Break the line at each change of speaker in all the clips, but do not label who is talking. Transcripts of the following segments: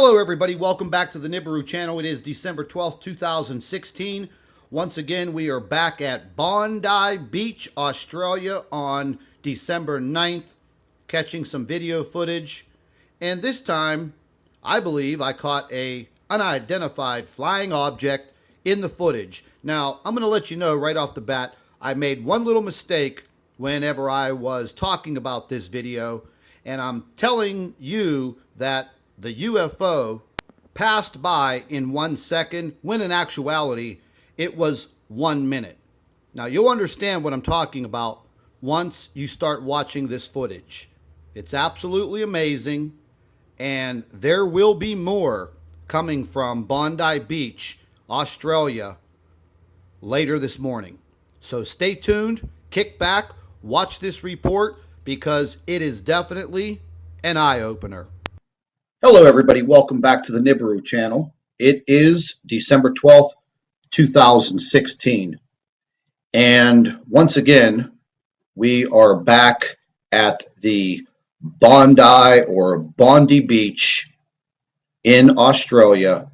Hello everybody, welcome back to the Nibiru channel. It is December 12th, 2016. Once again, we are back at Bondi Beach, Australia on December 9th, catching some video footage. And this time, I believe I caught a unidentified flying object in the footage. Now, I'm going to let you know right off the bat, I made one little mistake whenever I was talking about this video, and I'm telling you that the UFO passed by in 1 second, when in actuality, it was 1 minute. Now, you'll understand what I'm talking about once you start watching this footage. It's absolutely amazing, and there will be more coming from Bondi Beach, Australia, later this morning. So stay tuned, kick back, watch this report, because it is definitely an eye-opener. Hello everybody, welcome back to the Nibiru channel. It is December 12th, 2016. And once again, we are back at the Bondi or Bondi Beach in Australia.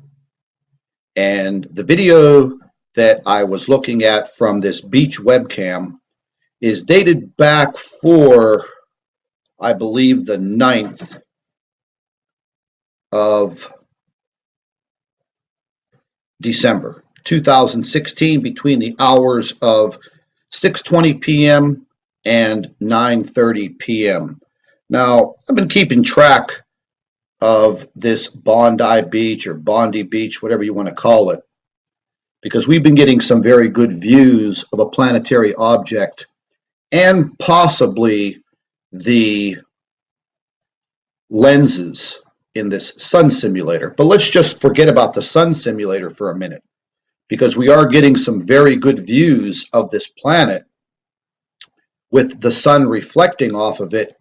And the video that I was looking at from this beach webcam is dated back for, I believe, the 9th of December 2016, between the hours of 6:20 p.m. and 9:30 p.m. Now, I've been keeping track of this Bondi Beach or Bondi Beach, whatever you want to call it, because we've been getting some very good views of a planetary object and possibly the lenses in this sun simulator. But let's just forget about the sun simulator for a minute, because we are getting some very good views of this planet with the sun reflecting off of it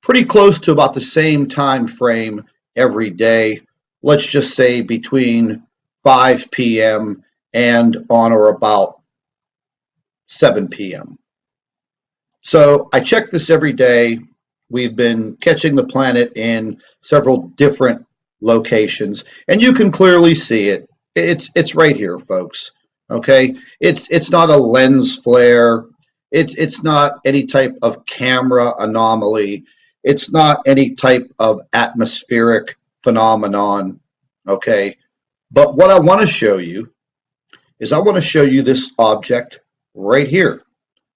pretty close to about the same time frame every day. Let's just say between 5 p.m. and on or about 7 p.m. So I check this every day. We've been catching the planet in several different locations, and you can clearly see it. It's right here, folks. Okay, it's not a lens flare. It's not any type of camera anomaly. It's not any type of atmospheric phenomenon. Okay, but what I want to show you is I want to show you this object right here.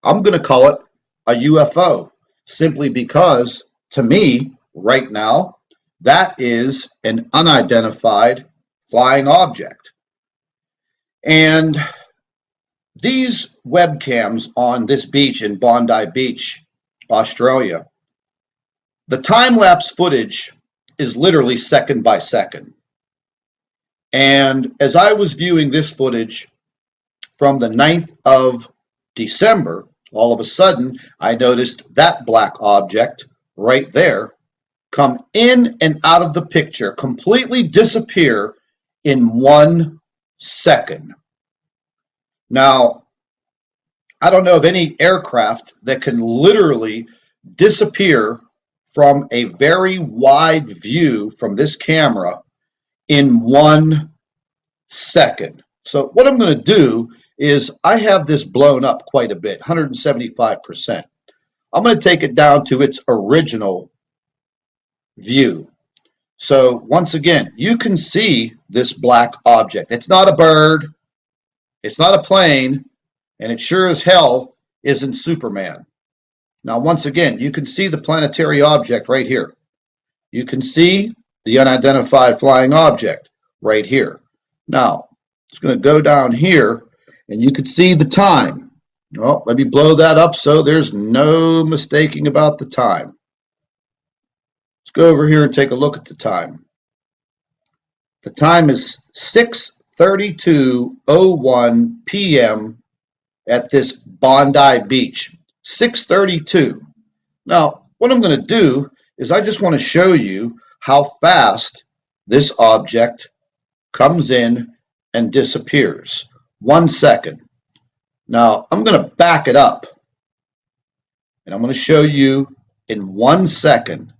I'm going to call it a UFO. Simply because, to me, right now, that is an unidentified flying object. And these webcams on this beach in Bondi Beach, Australia, the time-lapse footage is literally second by second. And as I was viewing this footage from the 9th of December, all of a sudden, I noticed that black object right there come in and out of the picture, completely disappear in 1 second. Now, I don't know of any aircraft that can literally disappear from a very wide view from this camera in 1 second. So what I'm going to do is I have this blown up quite a bit, 175%. I'm going to take it down to its original view. So once again, you can see this black object. It's not a bird, it's not a plane, and it sure as hell isn't Superman. Now, once again, you can see the planetary object right here. You can see the unidentified flying object right here. Now, it's going to go down here, and you can see the time. Well, let me blow that up so there's no mistaking about the time. Let's go over here and take a look at the time. The time is 6:32:01 p.m. at this Bondi Beach. 6:32. Now, what I'm going to do is I just want to show you how fast this object comes in and disappears. 1 second. Now, I'm going to back it up, and I'm going to show you in 1 second.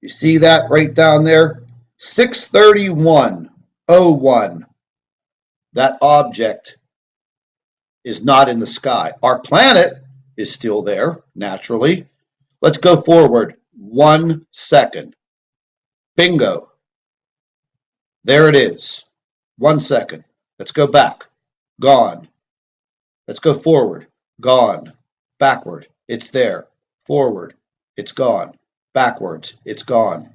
You see that right down there? 6:31:01. That object is not in the sky. Our planet is still there, naturally. Let's go forward 1 second. Bingo. There it is. 1 second. Let's go back. Gone. Let's go forward. Gone. Backward. It's there. Forward. It's gone. Backwards. It's gone.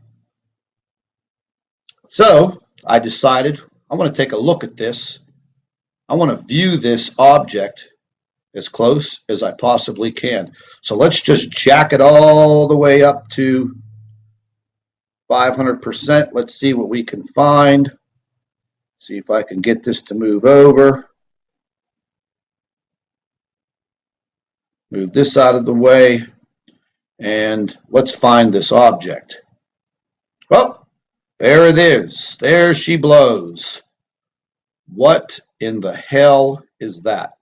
So I decided I want to take a look at this. I want to view this object as close as I possibly can. So let's just jack it all the way up to 500%. Let's see what we can find. See if I can get this to move over. Move this out of the way. And let's find this object. Well, there it is. There she blows. What in the hell is that?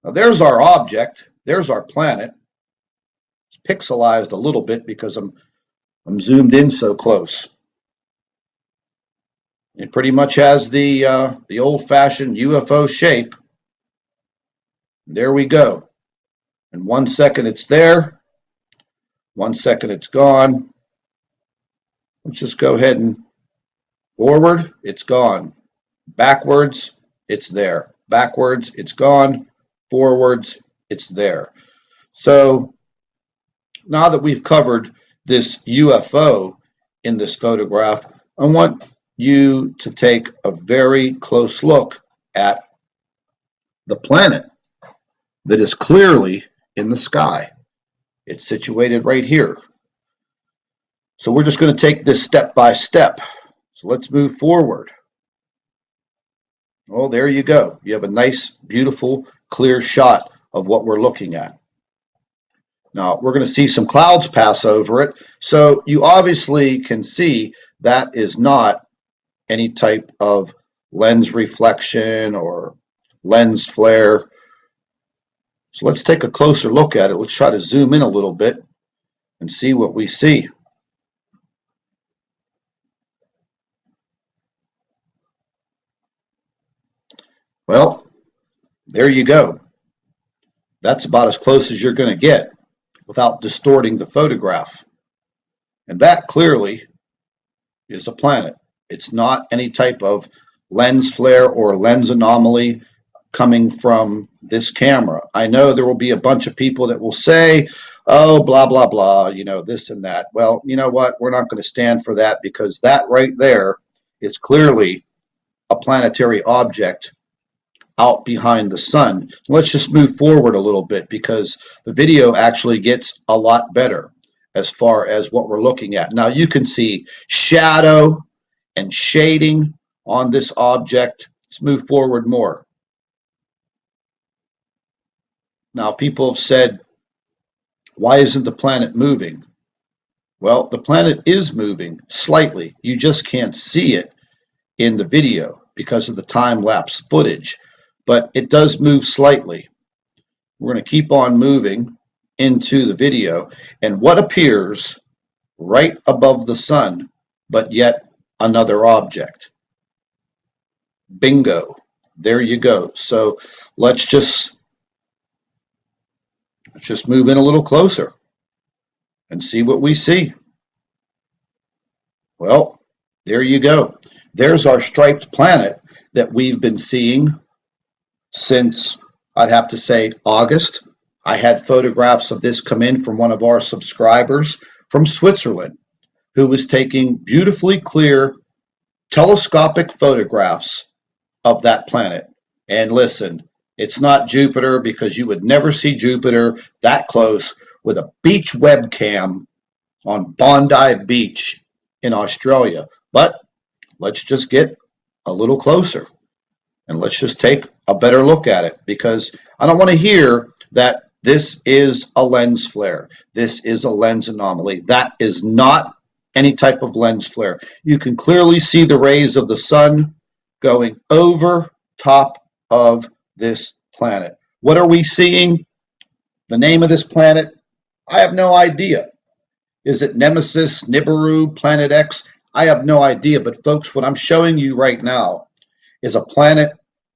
Now there's our object. There's our planet. It's pixelized a little bit because I'm zoomed in so close. It pretty much has the old-fashioned UFO shape. There we go. In 1 second it's there. 1 second it's gone. Let's just go ahead and forward, it's gone. Backwards, it's there. Backwards, it's gone. Forwards, it's there. So now that we've covered this UFO in this photograph, I want you to take a very close look at the planet that is clearly in the sky. It's situated right here. So we're just going to take this step by step. So let's move forward. Oh, there you go. You have a nice, beautiful, clear shot of what we're looking at. Now, we're going to see some clouds pass over it. So you obviously can see that is not any type of lens reflection or lens flare. So let's take a closer look at it. Let's try to zoom in a little bit and see what we see. Well, there you go. That's about as close as you're going to get without distorting the photograph. And that clearly is a planet. It's not any type of lens flare or lens anomaly coming from this camera. I know there will be a bunch of people that will say, oh, blah, blah, blah, you know, this and that. Well, you know what? We're not going to stand for that because that right there is clearly a planetary object out behind the sun. Let's just move forward a little bit because the video actually gets a lot better as far as what we're looking at. Now you can see shadow and shading on this object. Let's move forward more. Now people have said, why isn't the planet moving? Well, the planet is moving slightly. You just can't see it in the video because of the time-lapse footage. But it does move slightly. We're going to keep on moving into the video, and what appears right above the sun, but yet another object. Bingo. There you go. So let's just move in a little closer and see what we see. Well, there you go. There's our striped planet that we've been seeing since, I'd have to say, August. I had photographs of this come in from one of our subscribers from Switzerland who was taking beautifully clear telescopic photographs of that planet. And listen, it's not Jupiter because you would never see Jupiter that close with a beach webcam on Bondi Beach in Australia. But let's just get a little closer. And let's just take a better look at it because I don't want to hear that this is a lens flare. This is a lens anomaly. That is not any type of lens flare. You can clearly see the rays of the sun going over top of this planet. What are we seeing? The name of this planet? I have no idea. Is it Nemesis, Nibiru, Planet X? I have no idea. But folks, what I'm showing you right now is a planet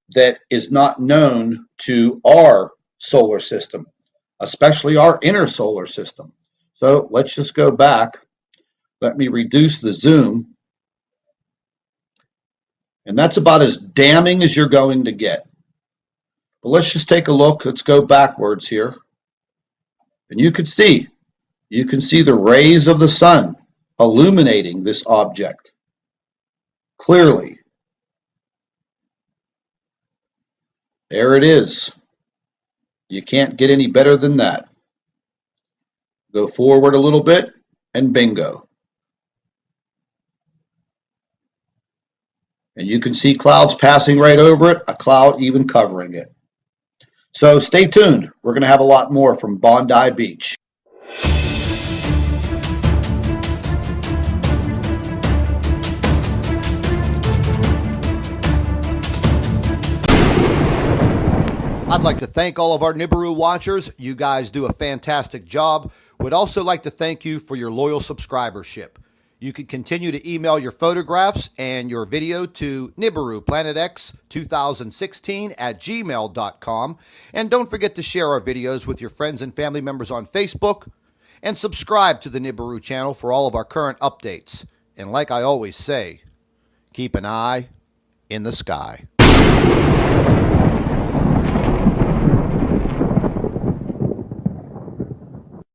that is not known to our solar system, especially our inner solar system. So let's just go back. Let me reduce the zoom. And that's about as damning as you're going to get. But let's just take a look. Let's go backwards here. And you can see the rays of the sun illuminating this object clearly. There it is. You can't get any better than that. Go forward a little bit and bingo. And you can see clouds passing right over it, a cloud even covering it. So stay tuned. We're going to have a lot more from Bondi Beach.
I'd like to thank all of our Nibiru watchers. You guys do a fantastic job. Would also like to thank you for your loyal subscribership. You can continue to email your photographs and your video to NibiruPlanetX2016@gmail.com. And don't forget to share our videos with your friends and family members on Facebook. And subscribe to the Nibiru channel for all of our current updates. And like I always say, keep an eye in the sky.